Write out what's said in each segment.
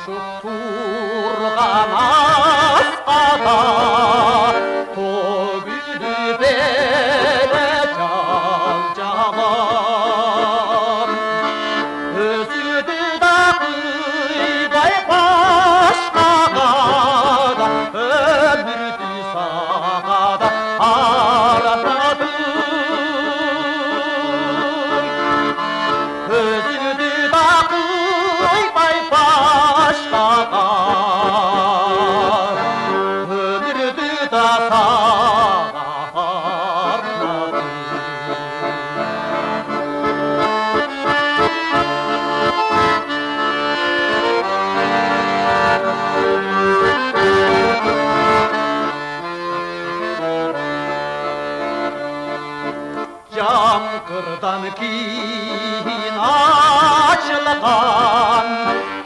ұшып тұрған аспанда төгілді белі жал-жалын. Өзіді да қидай башқаға да, өмірді сағада аратады. Өзіді да қидай башқаға, өмірді да сағада аратады. Жаңқырдан кейін açılған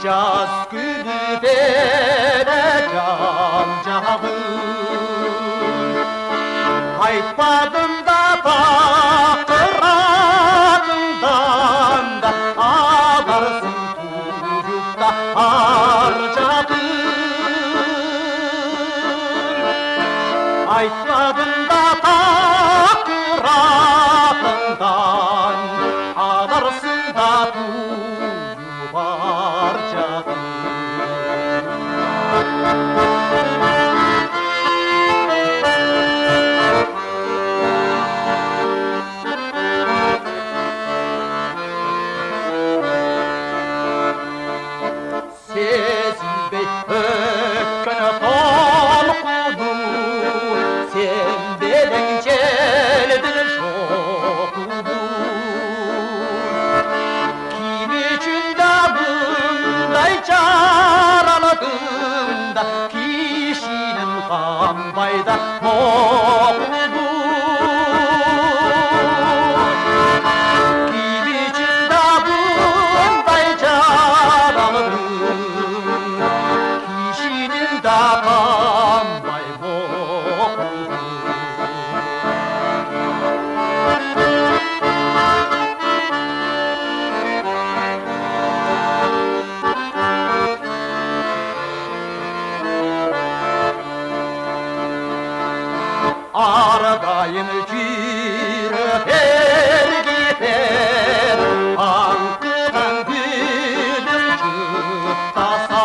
жаз күні бері жан-жағын. Айтпадым да тақыр атыңдан да, аларсың туып та ар жағын. Айтпадым да тақыр атыңдан, аларсың да туып ар жағын. Сезінбей өткен толқуды, сенбедің желдің шоқуды. Кім үшін да бұндай жаралыдың да, кешінің қанбай да моқуды. Кім үшін да бұндай жаралыдың да қанбай моқуды. Ардайым жүректер кетер, аңқыған гүлім жұттасам.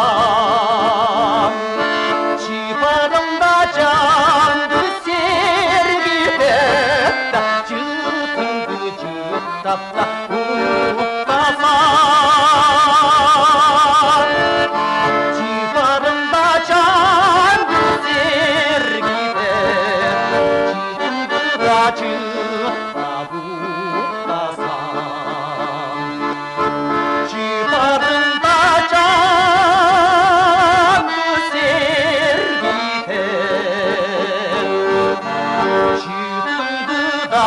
Шипарымда жанды сергітіп, жұтыңды жұттап та ұқтасам. Шипарымда жанды сергітіп, жұтыңды да жұттап ұқтасам. Шипарымда жанды сергітіп, жұтыңды да